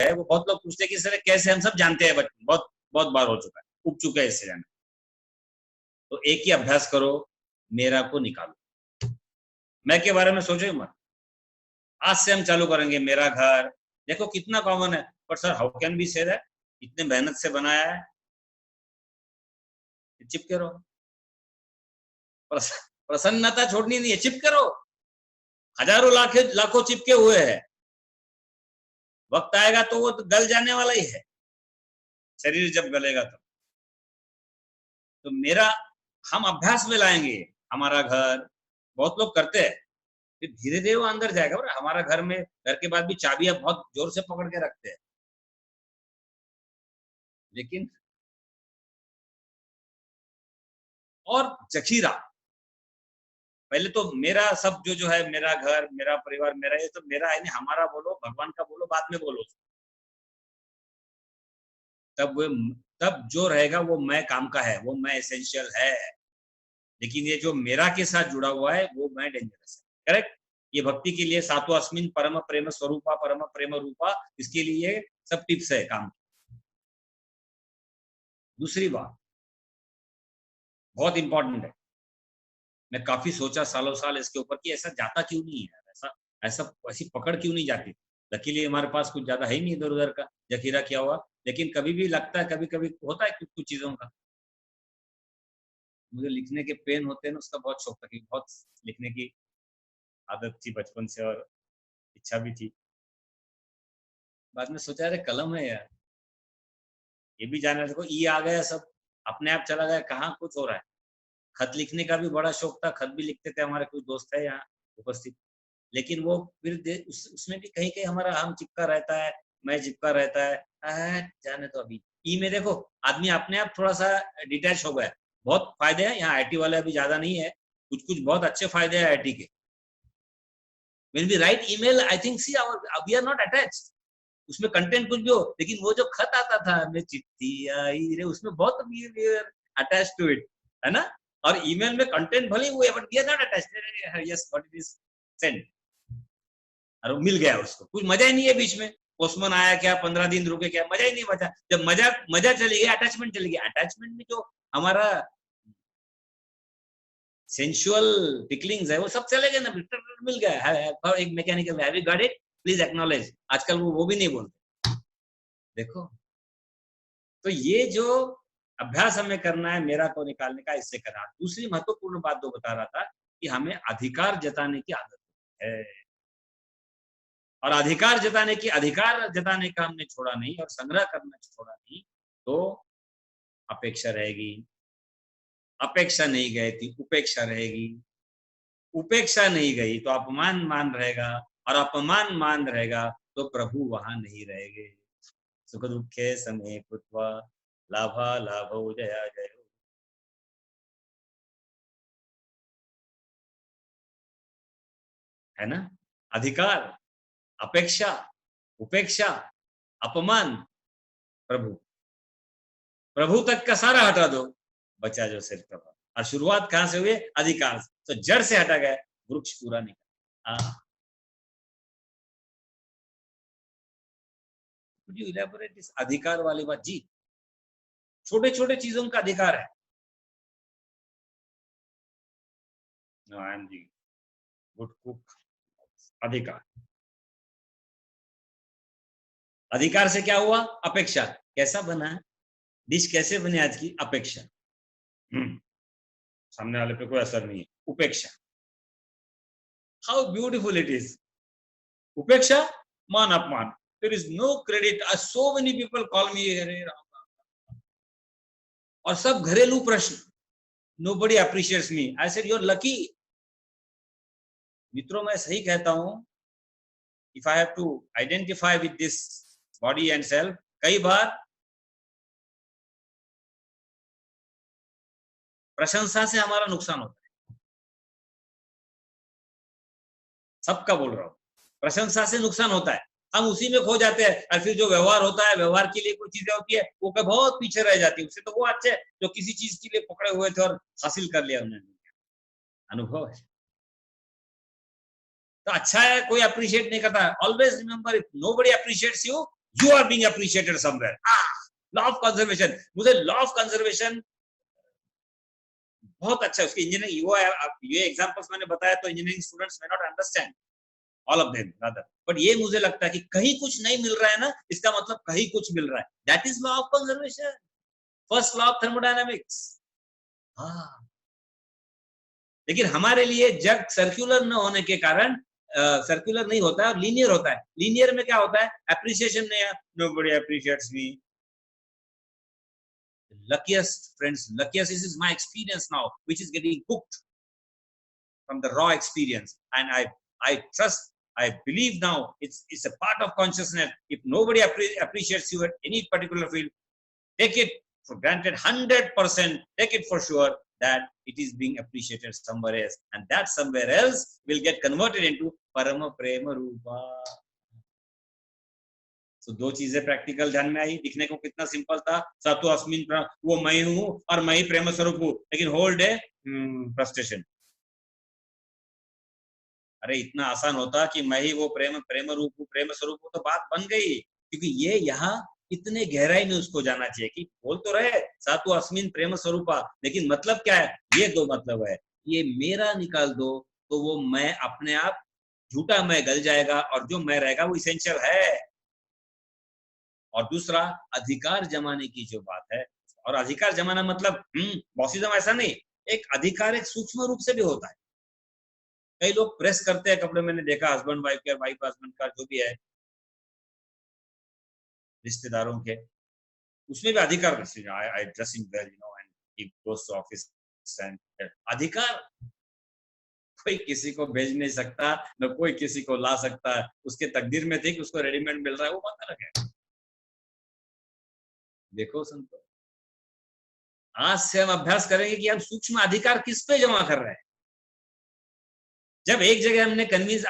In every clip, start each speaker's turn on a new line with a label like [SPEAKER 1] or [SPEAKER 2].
[SPEAKER 1] है वो बहुत लोग पूछते हैं कि सर कैसे, हम सब जानते हैं, बट बहुत बहुत बार हो चुका है, उग चुका है इससे जाना। तो एक ही अभ्यास करो, मेरा को निकालो, मैं के बारे में सोचो ही मत। आज से हम चालू करेंगे मेरा घर। देखो कितना कॉमन है, but sir how can be say that, इतने मेहनत से बनाया है, चिपके रहो। प्रसन्नता छोड़नी नहीं है, चिपके रहो। हजारों लाखों चिपके हुए हैं, वक्त आएगा तो वो गल जाने वाला ही है, शरीर जब गलेगा तो मेरा हम अभ्यास में लाएंगे। हमारा घर बहुत लोग करते हैं, फिर धीरे धीरे वो अंदर जाएगा। और हमारा घर में, घर के बाद भी चाबियां बहुत जोर से पकड़ के रखते हैं, लेकिन और जखीरा, पहले तो मेरा सब जो है, मेरा घर, मेरा परिवार, मेरा ये तो मेरा है नहीं, हमारा बोलो, भगवान का बोलो, बाद में बोलो। तब जो रहेगा वो मैं काम का है, वो मैं एसेंशियल है। लेकिन ये जो मेरा के साथ जुड़ा हुआ है वो मैं डेंजरस है। करेक्ट। ये भक्ति के लिए सातो अस्मिन परम प्रेम स्वरूपा परम प्रेम रूपा, इसके लिए सब टिप्स है काम। दूसरी बात बहुत इंपॉर्टेंट है, मैं काफी सोचा सालों साल इसके ऊपर कि ऐसा जाता क्यों नहीं है, ऐसा ऐसा ऐसी पकड़ क्यों नहीं जाती। लकीली हमारे पास कुछ ज्यादा है ही नहीं इधर उधर का जखीरा किया हुआ, लेकिन कभी भी लगता है, कभी कभी होता है कुछ कुछ चीजों का। मुझे लिखने के पेन होते हैं ना, उसका बहुत शौक था, कि बहुत लिखने की आदत थी बचपन से और इच्छा भी थी। बाद में सोचा अरे कलम है यार, ये भी जाना, देखो ई आ गया, सब अपने आप चला गया, कहाँ कुछ हो रहा है। खत लिखने का भी बड़ा शौक था, खत भी लिखते थे, हमारे कुछ दोस्त है यहाँ उपस्थित, लेकिन वो फिर उसमें भी कहीं कहीं हमारा हम चिपका रहता है, मैं चिपका रहता है। जाने तो अभी ई में देखो आदमी अपने आप थोड़ा सा डिटैच हो गया। बहुत फायदे हैं यहाँ, आईटी वाले अभी ज्यादा नहीं है, कुछ कुछ बहुत अच्छे फायदे हैं आईटी के। When we write email, I think see we are not attached, उसमें कंटेंट कुछ भी हो, लेकिन वो जो खत आता था, मैं चिट्ठी आई रे, उसमें बहुत अटैच टू इट, है ना। और ईमेल में कंटेंट भले हुए, but we are not attached, yes what it is send, और वो मिल गया उसको, कुछ मजा ही नहीं है बीच में। पोस्टमैन आया क्या, 15 दिन रुके क्या, मजा ही नहीं बचा। जब मजा मजा चली गई, अटैचमेंट चली गई, अटैचमेंट में जो हमारा सेंसुअल टिकलिंग्स है वो सब चले गए ना, मिल गया है। एक mechanical have you got it, please acknowledge, आजकल वो भी नहीं बोलते। देखो, तो ये जो अभ्यास हमें करना है मेरा को निकालने का, इससे करना। दूसरी महत्वपूर्ण बात जो बता रहा था कि हमें अधिकार जताने की आदत है, और अधिकार जताने का हमने छोड़ा नहीं, और संग्रह करना छोड़ा नहीं, तो अपेक्षा रहेगी, अपेक्षा नहीं गई थी उपेक्षा रहेगी, उपेक्षा नहीं गई तो अपमान मान रहेगा, और अपमान मान रहेगा तो प्रभु वहां नहीं रहेंगे। सुख दुखे समय कृत्वा लाभा लाभो जया जय, है ना। अधिकार, अपेक्षा, उपेक्षा, अपमान, प्रभु, प्रभु तक का सारा हटा दो, बचा जो सिर्फ प्रभु। और शुरुआत कहां से हुई, अधिकार से, तो जड़ से हटा गया, वृक्ष पूरा निकला। Could you elaborate इस अधिकार वाली बात जी। छोटे छोटे चीजों का अधिकार है। No, I am the good cook। अधिकार, अधिकार से क्या हुआ, अपेक्षा, कैसा बना है डिश, कैसे बने आज की, अपेक्षा, सामने वाले पे कोई असर नहीं है, उपेक्षा, हाउ ब्यूटीफुल इट इज। उपेक्षा, मान अपमान, there is no credit, so many people call me, और सब घरेलू प्रश्न, nobody appreciates me, I said you are lucky. मित्रों मैं सही कहता हूं, if I have to identify with this body and self, कई बार प्रशंसा से हमारा नुकसान होता है, सबका बोल रहा हूं, प्रशंसा से नुकसान होता है, हम उसी में खो जाते हैं, और फिर जो व्यवहार होता है, व्यवहार के लिए कोई चीजें होती है, वो बहुत पीछे रह जाती है, उससे तो वो अच्छे जो किसी चीज के लिए पकड़े हुए थे और हासिल कर लिया उन्होंने, अनुभव है। तो अच्छा है कोई अप्रिशिएट नहीं करता, always remember, if nobody appreciates you, You are being appreciated somewhere. Law of conservation. मुझे लॉ ऑफ कंजर्वेशन बहुत अच्छा है. उसकी इंजीनियरिंग वो ये एग्जांपल्स मैंने बताया तो engineering students may not understand all of them rather, but ये मुझे लगता है कि कहीं कुछ नहीं मिल रहा है ना, इसका मतलब कहीं कुछ मिल रहा है. That is law of conservation, first law of thermodynamics. हाँ, लेकिन हमारे लिए जग सर्कुलर न होने के कारण सर्कुलर नहीं होता है और लीनियर होता है. लीनियर में क्या होता है? एप्रिसिएशन नहीं है. Nobody appreciates me. Luckiest friends, luckiest is my experience now, which is getting cooked from the raw experience, and I trust, I believe now it's a part of consciousness. If nobody appreciates you at any particular field, take it for granted 100%, take it for sure that it is being appreciated somewhere else, and that somewhere else will get converted into parama prema rupa. तो दो चीजें practical ध्यान में आई. दिखने को कितना simple था, सत्व अस्मिन, वो मैं हूं और मैं ही प्रेम स्वरूप हूं, लेकिन होल डे फ्रस्ट्रेशन. अरे इतना आसान होता कि मैं ही वो प्रेम रूप हूं, प्रेम स्वरूप हूं, तो बात बन गई. क्योंकि ये यहाँ इतने गहराई में उसको जाना चाहिए कि बोल तो रहे सातु अस्मिन प्रेम स्वरूपा, लेकिन मतलब क्या है? ये दो मतलब है. ये मेरा निकाल दो तो वो मैं अपने आप झूठा मैं गल जाएगा, और जो मैं रहेगा वो इसेंशियल है. और दूसरा अधिकार जमाने की जो बात है, और अधिकार जमाना मतलब बॉसिज्म ऐसा नहीं, एक अधिकार एक सूक्ष्म रूप से भी होता है. कई लोग प्रेस करते हैं कपड़े, मैंने देखा हस्बैंड वाइफ का, वाइफ हस्बैंड का, जो भी है रिश्तेदारों के, उसमें भी अधिकार. I dressing well you know and he goes to office, and अधिकार कोई किसी को भेज नहीं सकता, न कोई किसी को ला सकता है. उसके तकदीर में थी कि उसको रेडीमेड मिल रहा है, वो बात अलग है. देखो संतो, आज से हम अभ्यास करेंगे कि हम सूक्ष्म अधिकार किस पे जमा कर रहे हैं. जब एक जगह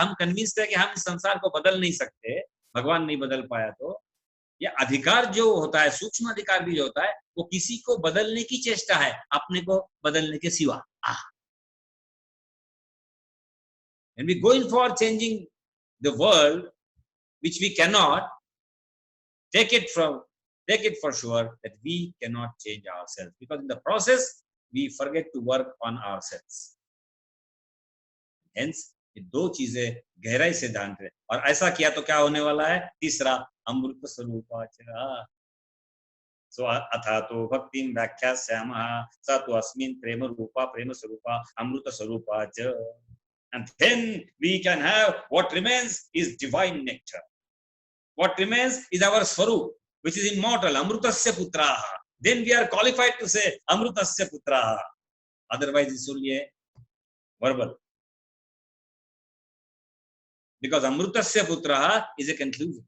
[SPEAKER 1] हम कन्विंस है कि हम इस संसार को बदल नहीं सकते, भगवान नहीं बदल पाया, तो ये अधिकार जो होता है, सूक्ष्म अधिकार भी जो होता है, वो किसी को बदलने की चेष्टा है, अपने को बदलने के सिवा. And we going for changing the world, which we cannot, take it for sure that we cannot change ourselves, because in the process we forget to work on ourselves. Hence ये दो चीजें गहराई से ध्यान रहे. और ऐसा किया तो क्या होने वाला है? तीसरा, अमृत स्वरूपाचरा. सो अथा तो भक्तिं व्याख्यास्यामः स तु अस्मिन् प्रेम रूपा प्रेम स्वरूपा अमृत स्वरूपाच. And then we can have what remains is divine nectar. What remains is our Swarup, which is immortal, Amrutasya Putraha. Then we are qualified to say Amrutasya Putraha. Otherwise, it's only a verbal. Because Amrutasya Putraha is a conclusion.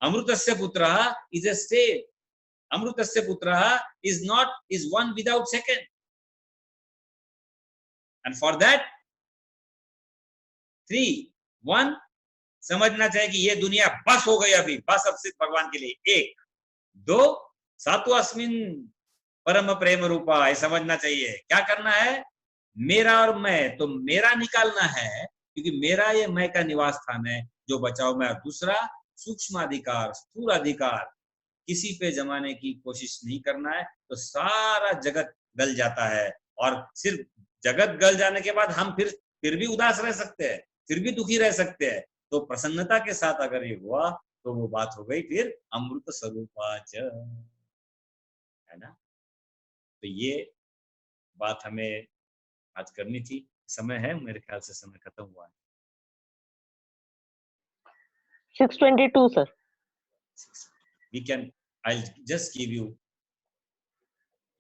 [SPEAKER 1] Amrutasya Putraha is a state. Amrutasya Putraha is one without second. And for that, 3, 1, समझना चाहिए कि ये दुनिया बस हो गई, अभी बस अब सिर्फ भगवान के लिए. 1, 2, सात्व अस्मिन परम प्रेम रूपा. ये समझना चाहिए. क्या करना है? मेरा और मैं, तो मेरा निकालना है, क्योंकि मेरा ये मैं का निवास स्थान है, जो बचाओ मैं. दूसरा, सूक्ष्म अधिकार, स्थूल अधिकार किसी पे जमाने की कोशिश नहीं करना है, तो सारा जगत गल जाता है. और सिर्फ जगत गल जाने के बाद हम फिर भी उदास रह सकते हैं, फिर भी दुखी रह सकते हैं. तो प्रसन्नता के साथ अगर ये हुआ तो वो बात हो गई फिर अमृत स्वरूपाच, है ना. तो ये बात हमें आज करनी थी. समय है, मेरे ख्याल से समय खत्म हुआ है.
[SPEAKER 2] 6:22 sir.
[SPEAKER 1] I'll just give you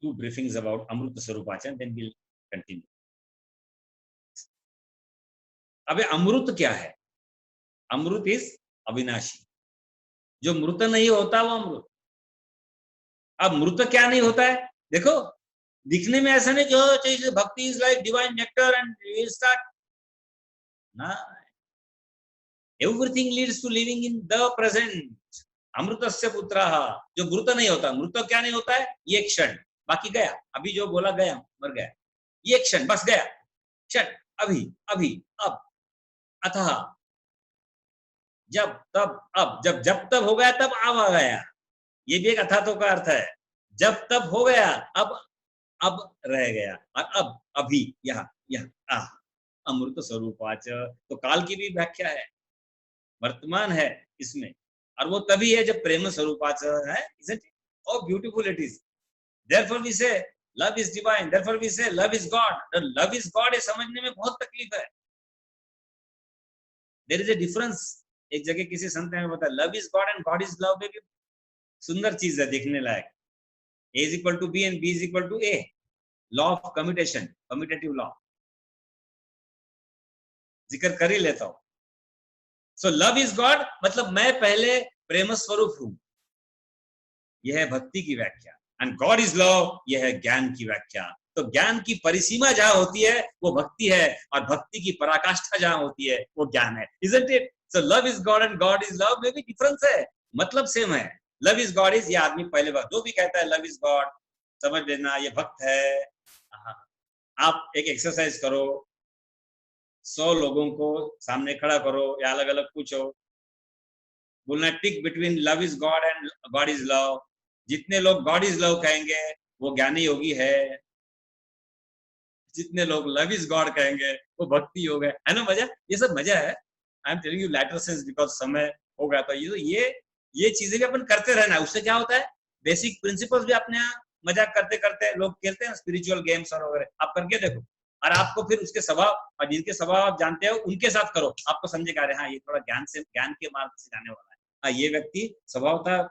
[SPEAKER 1] 2 briefings about Amrita Swarupacha and then we'll continue. अब अमृत क्या है? अमृत इज अविनाशी. जो मृत नहीं होता वो अमृत. अब मृत क्या नहीं होता है? देखो, दिखने में ऐसा नहीं कि bhakti is like divine nectar and you start ना. Everything leads to living in the present. अमृतस्य पुत्रः, जो मृत नहीं होता. मृत क्या नहीं होता है? ये क्षण, बाकी गया. अभी जो बोला गया, मर गया. ये क्षण बस गया. क्षण, अभी, अब, अतः. जब तब अब, जब जब तब हो गया तब अब आ गया, ये भी एक अथातो का अर्थ है। जब तब हो गया, अब रह गया, और अब अभी यह आ अमृत स्वरूपाच, तो काल की भी व्याख्या है, वर्तमान है इसमें, और वो तभी है जब प्रेम स्वरूपाच है, isn't it? How beautiful it is. Therefore we say love is divine, therefore we say love is God. The love is God ये समझने में बहुत तकलीफ है। There is a difference. एक जगह किसी संत ने बताया love is God and God is love, में भी सुंदर चीज है देखने लायक। A is equal to B and B is equal to A. Law of commutation, commutative law जिक्र कर ही लेता हूं। सो लव इज गॉड मतलब मैं पहले प्रेम स्वरूप हूं, यह है भक्ति की व्याख्या। एंड गॉड इज लव, यह है ज्ञान की व्याख्या। तो ज्ञान की परिसीमा जहां होती है वो भक्ति है, और भक्ति की पराकाष्ठा जहां होती है वो ज्ञान है, isn't it? So love is God and God is love में भी डिफरेंस है, मतलब सेम है। लव इज गॉड इज, ये आदमी पहले बार जो भी कहता है लव इज गॉड, समझ लेना ये भक्त है। आप एक एक्सरसाइज करो, 100 लोगों को सामने खड़ा करो या अलग अलग पूछो, बोलना टिक between love is God and God is love. जितने लोग गॉड इज लव कहेंगे वो ज्ञानी योगी है, जितने लोग लव इज गॉड कहेंगे वो भक्ति योग है ना। मजा, ये सब मजा है। I am telling you later sense because समय हो गया। तो ये चीजें भी अपन करते रहना है। उससे क्या होता है, बेसिक प्रिंसिपल्स भी अपने यहाँ मजाक करते करते लोग खेलते हैं स्पिरिचुअल गेम्स और वगैरह, आप करके देखो, और आपको फिर उसके स्वभाव और जिनके स्वभाव आप जानते हो उनके साथ करो, आपको समझेगा अरे हाँ ये थोड़ा ज्ञान के मार्ग से जाने वाला है, हाँ ये व्यक्ति स्वभावतः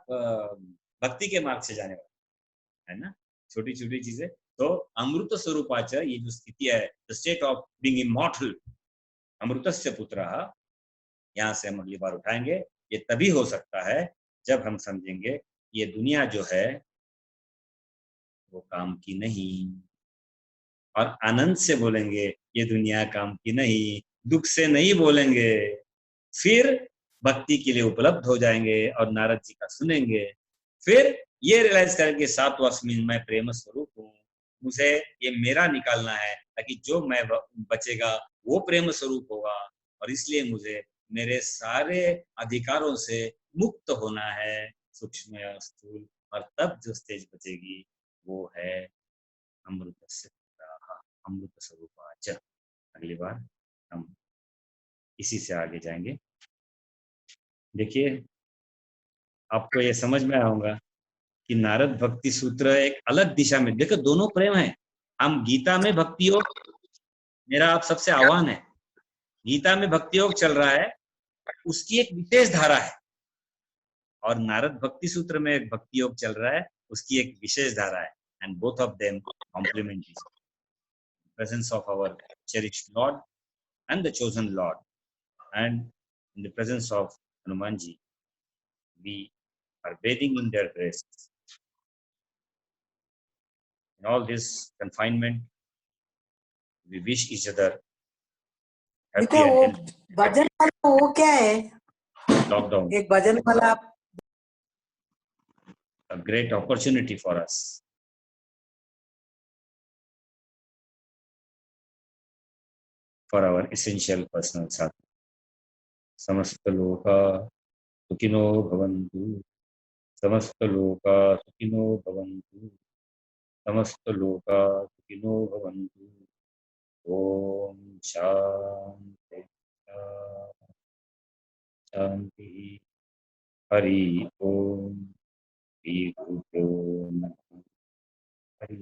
[SPEAKER 1] भक्ति के मार्ग से जाने वाला है ना। छोटी छोटी चीजें। तो अमृत स्वरूपाच, ये जो स्थिति है, the state of being immortal, अमृतस्य पुत्रः, यहाँ से हम अगली बार उठाएंगे। ये तभी हो सकता है जब हम समझेंगे ये दुनिया जो है वो काम की नहीं, और आनंद से बोलेंगे ये दुनिया काम की नहीं, दुख से नहीं बोलेंगे, फिर भक्ति के लिए उपलब्ध हो जाएंगे और नारद जी का सुनेंगे। फिर ये रियलाइज करेंगे सात्वस्मिन् मैं प्रेम स्वरूप हूँ, मुझे ये मेरा निकालना है, ताकि जो मैं बचेगा वो प्रेम स्वरूप होगा, और इसलिए मुझे मेरे सारे अधिकारों से मुक्त होना है, सूक्ष्म या स्थूल। और तब जो स्टेज बचेगी वो है अमृत से अमृत स्वरूपाच। अगली बार हम इसी से आगे जाएंगे। देखिए आपको ये समझ में आऊंगा कि नारद भक्ति सूत्र एक अलग दिशा में, देखो दोनों प्रेम है। हम गीता में भक्ति योग, मेरा आप सबसे आह्वान है, गीता में भक्ति योग चल रहा है, उसकी एक विशेष धारा है, और नारद भक्ति सूत्र में एक भक्ति योग चल रहा है, उसकी एक विशेष धारा है। And both of them complement each other. Presence of our cherished Lord and the chosen Lord, and in the presence of Hanumanji, we are bathing in their grace. In all this confinement, we wish each other happy and
[SPEAKER 3] वो
[SPEAKER 1] healthy.
[SPEAKER 3] भजन वाला वो क्या है,
[SPEAKER 1] Lockdown,
[SPEAKER 3] एक भजन वाला आप
[SPEAKER 1] a great opportunity for us. For our essential personal sadhana. समस्त लोका सुखिनो भवन्तु, समस्त लोका सुखिनो भवन्तु, समस्त लोका सुखिनो भवन्तु। ओम शांति शांति। हरि ओम। श्री गुरुभ्यो नमः। हरि